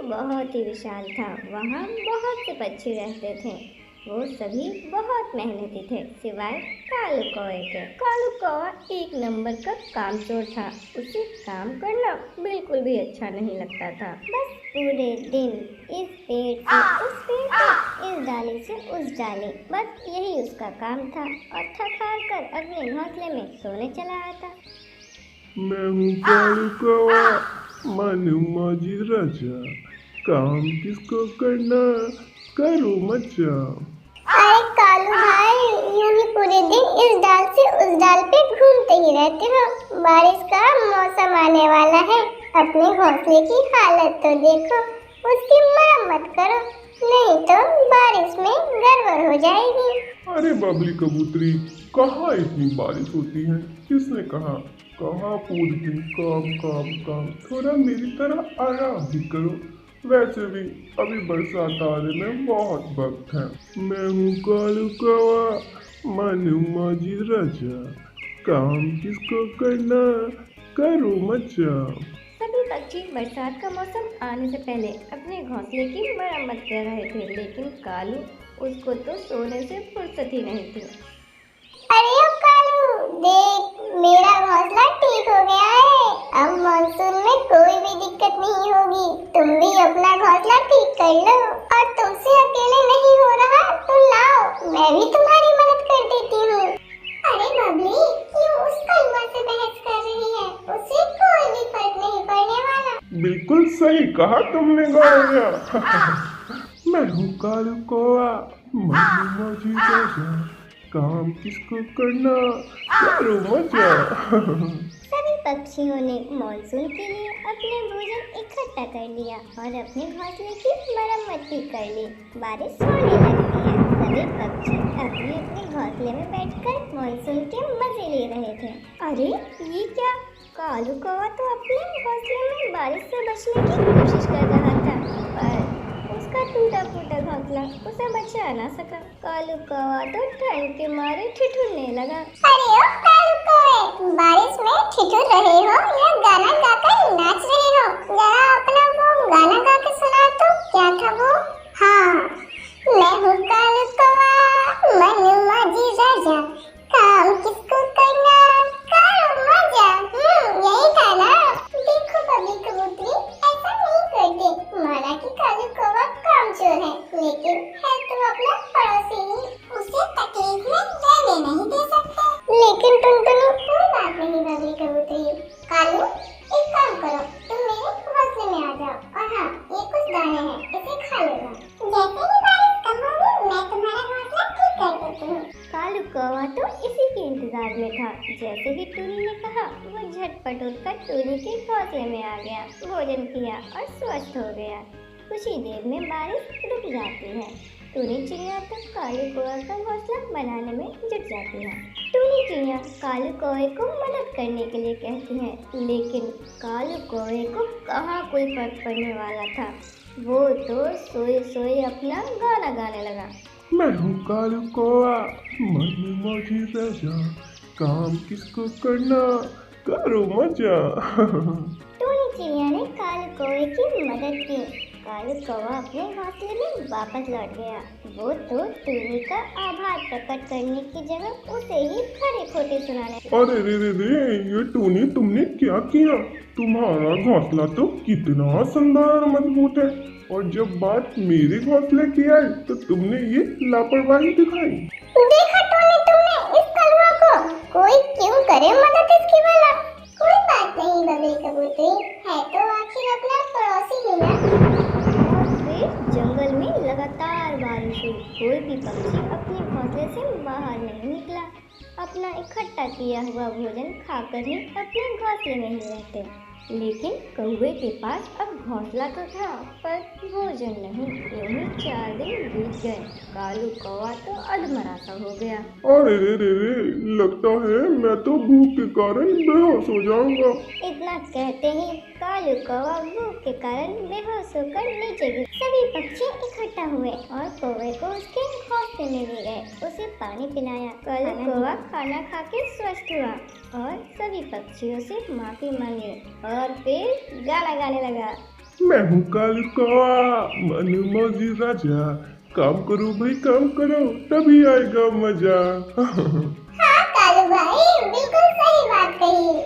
बहुत ही विशाल था। वहाँ बहुत से पक्षी रहते थे। वो सभी बहुत मेहनती थे सिवाय कालू कौवे के। कालू कौवा एक नंबर का कामचोर था। उसे काम करना बिल्कुल भी अच्छा नहीं लगता था। बस पूरे दिन इस पेड़ से उस पेड़ पे, इस डाली से उस डाली, बस यही उसका काम था। और थक हार कर अपने घोंसले में सोने चला आता। मैं हूँ कालू कौवा, मानू मौजी राजा, काम किसको करना, करो मचा। अरे कालू भाई, यूं ही पूरे दिन इस डाल से उस डाल पे घूमते ही रहते हो। बारिश का मौसम आने वाला है, अपने घोंसले की हालत तो देखो, उसकी मरम्मत करो, नहीं तो बारिश में गड़बड़ हो जाएगी। अरे बबली कबूतरी, कहाँ इतनी बारिश होती है? किसने कहा? कहाँ पूरे दिन काम काम काम, थोड़ा मेरी तरह आराम भी करो। वैसे भी अभी बरसात आने में बहुत वक्त है। मैं हूँ कालू कौवा, मानू मौजी राजा, काम किसको करना, करो मचा। सभी पक्षी बरसात का मौसम आने से पहले अपने घोंसले की मरम्मत कर रहे थे, लेकिन कालू, उसको तो सोने से फुर्सत ही नहीं थी। अरे ओ कालू, देख मेरा घोंसला ठीक हो गया है। अब मानसून में कोई भी दिक्कत नहीं होगी। तुम भी अपना घोंसला ठीक कर लो। और तुमसे अकेले नहीं हो रहा तो लाओ, मैं भी तुम्हारी मदद कर देती हूँ। अरे बबली, क्यों उस कौवा से बहस कर रही है? उससे कोई भी फर्क नहीं पड़ने वाला। बिल्कुल सही कहा तुमने गौरिया। मैं हूँ कालू कौवा, मानू मौजी राजा, काम किसको करना, करो मजा। सभी पक्षियों ने मानसून के लिए अपने भोजन इकट्ठा कर लिया और अपने घोंसले की मरम्मत भी कर ली। बारिश होने लगती है। सभी पक्षी अपने अपने घोंसले में बैठकर मानसून के मजे ले रहे थे। अरे ये क्या, कालू कौवा तो अपने घोंसले में बारिश से बचने की कोशिश कर रहा था, पर उसका टूटा फूटा घोंसला उसे बचा ना सका। कालू कौवा तो ठंड के मारे ठिठुरने लगा। अरे ओ कालू कौवे, बारिश में ठिठुर रहे हो या गाना गाकर नाच रहे हो? जरा अपना वो गाना गा के सुना तो। क्या था वो? हाँ, मैं हूँ कालू कौवा, मानू मौजी राजा, काम किसको करना, करो मजा। यही था ना? देखो बबली कबूतरी, ऐसा नहीं करते। माना कि कालू कौवा कामचोर है, लेकिन है तो अपना पड़ोसी ही, उसे तकलीफ में रहने नहीं दे सकते। लेकिन टुनटुनी, कोई बात नहीं बबली कबूतरी। कालू, एक काम करो, तुम मेरे घोंसले में आ जाओ और हाँ, ये कुछ दाने हैं, इसे खा लेना। जैसे ही बारिश कम होगी, मैं तुम्हारा घोंसला ठीक कर देती हूँ। कालू कौवा तो इसी के इंतजार में था। जैसे ही टूनी ने कहा, वो झटपट उठकर टूनी के घोंसले में आ गया, भोजन किया और स्वस्थ हो गया। कुछ ही देर में बारिश रुक जाती है। टूनी चिड़िया तो कालू कौवा का घोंसला बनाने में जुट जाती है। टूनी चिड़िया कालू कौवे को मदद करने के लिए कहती है, लेकिन कालू कौवे को कहाँ कोई फर्क पड़ने वाला था। वो तो सोए सोए अपना गाना गाने लगा। मैं हूँ कालू कौवा, मानू मौजी राजा, काम किसको करना, करो मजा। टूनी चिड़िया ने कालू कौवे की मदद की। कालू कौवा अपने घोंसले में वापस लौट गया। वो तो टूनी का आभार प्रकट करने की जगह उसे ही खड़े खोटे सुनाने। अरे रे रे रे, ये टूनी तुमने क्या किया? तुम्हारा घोंसला तो कितना शानदार और मजबूत है, और जब बात मेरे घोंसले की आई तो तुमने ये लापरवाही दिखाई। देखा टूनी तुमने इस कलवा को? कोई क्यों करे मदद इसकी भला? कोई बात नहीं बबली कबूतरी, है तो आखिर अपना पड़ोसी ही ना। और फिर जंगल में लगातार बारिश हुई। कोई भी पक्षी अपने घोंसले से बाहर नहीं निकला। अपना इकट्ठा किया हुआ भोजन खाकर ही अपने घोंसले में ही रहते। लेकिन कौवे के पास अब घोंसला तो था, पर भोजन नहीं। यूं ही 4 दिन बीत गए। कालू कौवा तो अधमरा सा हो गया। अरे रे रे रे, लगता है मैं तो भूख के कारण बेहोश हो जाऊंगा। इतना कहते ही कालू कौवा भूख के कारण बेहोश होकर नीचे गिर। सभी पक्षी इकट्ठा हुए और कौवे को उसके घोंसले में ले गए, उसे पानी पिलाया। कालू कौवा खाना खा के स्वस्थ हुआ और सभी पक्षियों से माफी मांगी और फिर गाना गाने लगा। मैं हूँ कालू कौआ मन मौजी राजा, काम करो भाई काम करो तभी आएगा मजा। हाँ कालू भाई बिल्कुल सही बात कही।